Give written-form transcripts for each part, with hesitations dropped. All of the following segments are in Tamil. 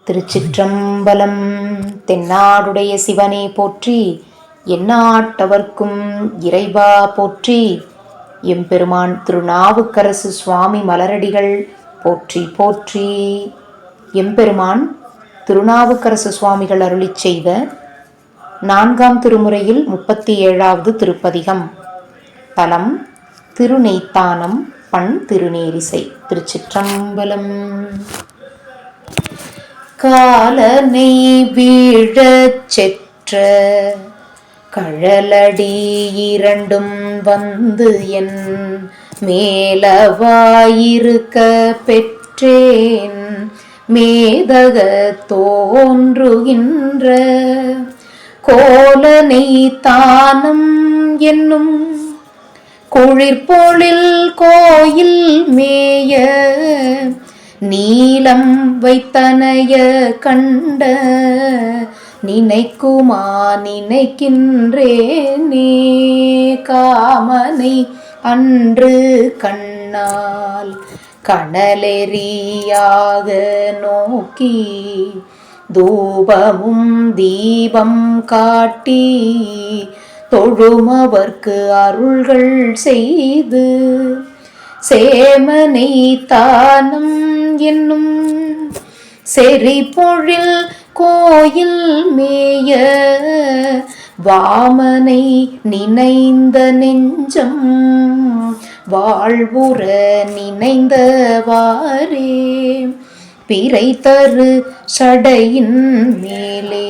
திருச்சிற்றம்பலம். தென்னாடுடைய சிவனே போற்றி, எந்நாட்டவர்க்கும் இறைவா போற்றி. எம்பெருமான் திருநாவுக்கரசு சுவாமி மலரடிகள் போற்றி போற்றி. எம்பெருமான் திருநாவுக்கரசு சுவாமிகள் அருளிச் செய்த 4ஆம் திருமுறையில் 37வது திருப்பதிகம். தலம் திருநெய்த்தானம், பண் திருநேரிசை. திருச்சிற்றம்பலம். காலனை வீழச் செற்ற கழலடி இரண்டும் வந்து என் மேலவாயிருக்க பெற்றேன் மேதக தோன்றுகின்ற கோலனை தானம் என்னும் குளிர்பொழில் கோயில் மேய நீலம் வைத்தனைய கண்ட நினைக்குமா நினைக்கின்றேனே காமனை அன்று கண்ணால் கனலெறியாக நோக்கி தூபமும் தீபம் காட்டி தொழுமவர்க்கு அருள்கள் செய்து சேமனை தானம் என்னும் செறிபொழில் கோயில் மேய வாமனை நினைந்த நெஞ்சம் வாழ்வுற நினைந்தவாறே பிறை தரு சடையின் மேலே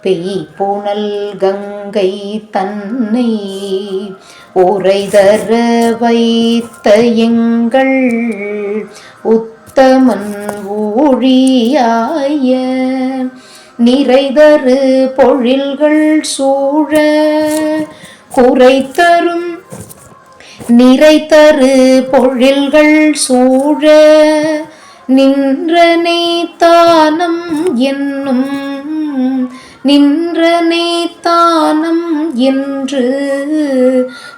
பெய்புனல் கங்கை தன்னை உரைதர வைத்த எங்கள் உத்தமன் ஊழியாய நிறைதரு பொழில்கள் சூழ குறைத்தரும் நிறைதரு பொழில்கள் சூழ நின்றனை தானம் என்னும் நின்றனை தானம் என்று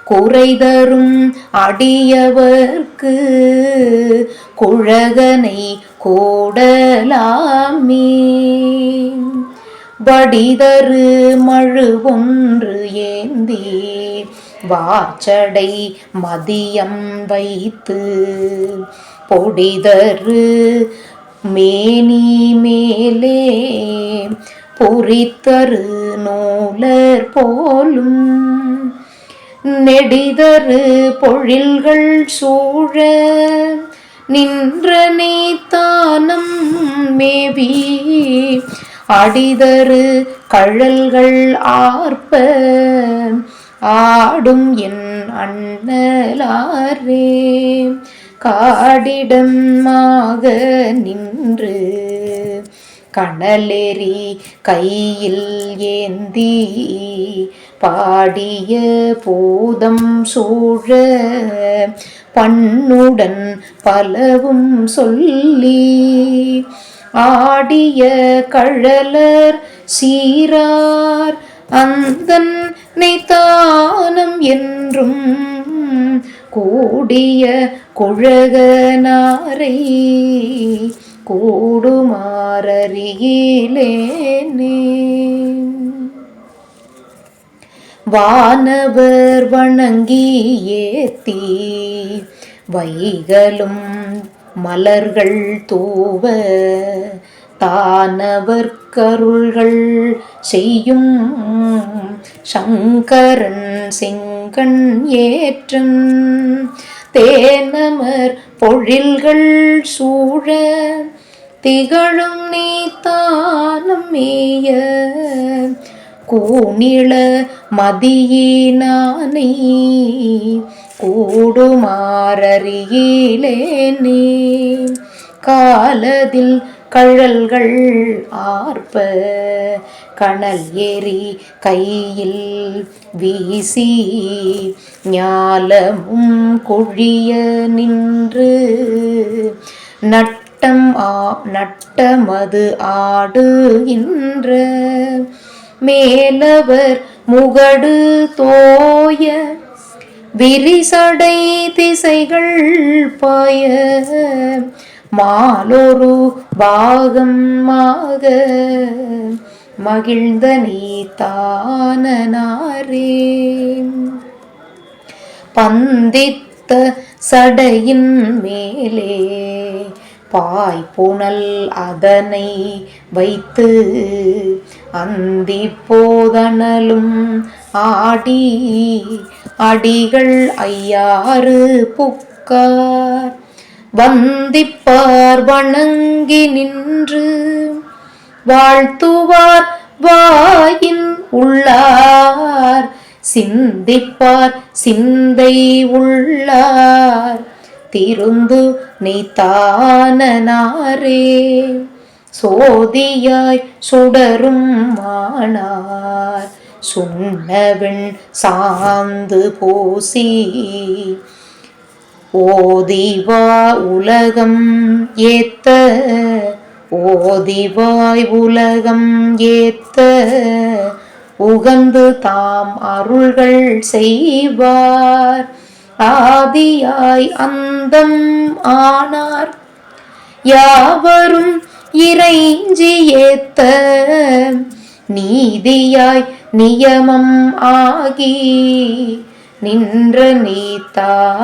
குறைதரும் அடியவர்க்கு குழகனை கோடலாமே வடிதரு மழு ஒன்று ஏந்தி வார்ச்சடை மதியம் வைத்து பொடிதரு மேனி மேலே பொறித்தரு நூலர் போலும் நெடிதரு பொழில்கள் சூழ நின்றனை தானம் மேவி அடிதரு கழல்கள் ஆர்ப்ப ஆடும் என் அண்ணலாரே காடிடமாக நின்று கனலெறி கையில் ஏந்தி பாடிய பூதம் சூழ பண்ணுடன் பலவும் சொல்லி ஆடிய கழலர் சீரார் அந்தன் நெய்த்தானம் என்றும் கூடிய குழகனாரை கூடுமாறறியிலேனே வானவர் வணங்கி ஏத்தி வைகளும் மலர்கள் தூவ தானவர் கருள்கள் செய்யும் சங்கரன் செங்கண் ஏற்றன் தேனமர் பொழில்கள் சூழ திகழும் நெய்த்தானம் மேய கூனிள மதியினானை கூடுமாறறியிலேனே காலதில் கழல்கள் ஆர்ப்ப கனல் ஏறி கையில் வீசி ஞாலமும் கொழிய நின்று நட்டமது ஆடுகின்ற மேலவர் முகடு தோய விரிசடை திசைகள் பாய மாலொரு பாகமாக மகிழ்ந்த நீ தானனாரே. பந்தித்த சடையின் மேலே பாய்புனல் அதனை வைத்து அந்தி போதனலும் ஆடி அடிகள் ஐயாறு புக்கார் வந்திப்பார் வணங்கி நின்று வாழ்த்துவார் வாயின் உள்ளார் சிந்திப்பார் சிந்தை உள்ளார் திருந்து நீத்தானனாரே. சோதியாய் சுடரும் மானார் சுண்ணவெண் சாந்து பூசி ஓதிவா உலகம் ஏத்த ஓதிவாய் உலகம் ஏத்த உகந்து தாம் அருள்கள் செய்வார் ஆதியாய் அந்தம் ஆனார் யாவரும் இறைஞ்சி ஏத்த நீதியாய் நியமம் ஆகி நின்ற நீத்தானனாரே.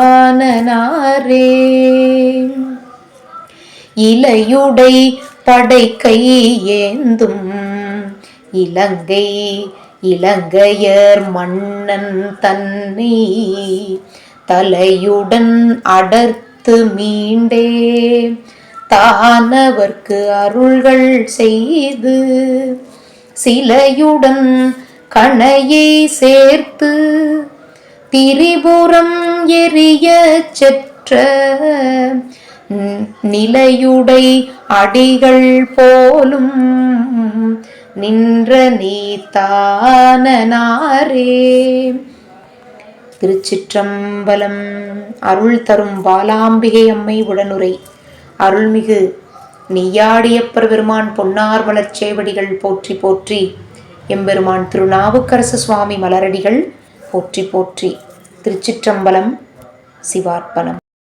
இலையுடை படைக்கை ஏந்தும் இலங்கை இலங்கையர் மன்னன் தன்னை தலையுடன் அடர்த்து மீண்டே தானவர்க்கு அருள்கள் செய்து சிலையுடன் கணையை சேர்த்து திரிபுரம் எரிய செற்ற நிலையுடை அடிகள் போலும் நின்ற நீத்தானனாரே. திருச்சிற்றம்பலம். அருள் தரும் பாலாம்பிகை அம்மை உடனுரை. அருள்மிகு நெய்யாடியப்பர் பெருமான் பொன்னார் மலர்ச் சேவடிகள் போற்றி போற்றி. எம்பெருமான் திருநாவுக்கரசு சுவாமி மலரடிகள் போற்றி போற்றி. திருச்சிற்றம்பலம். சிவார்ப்பணம்.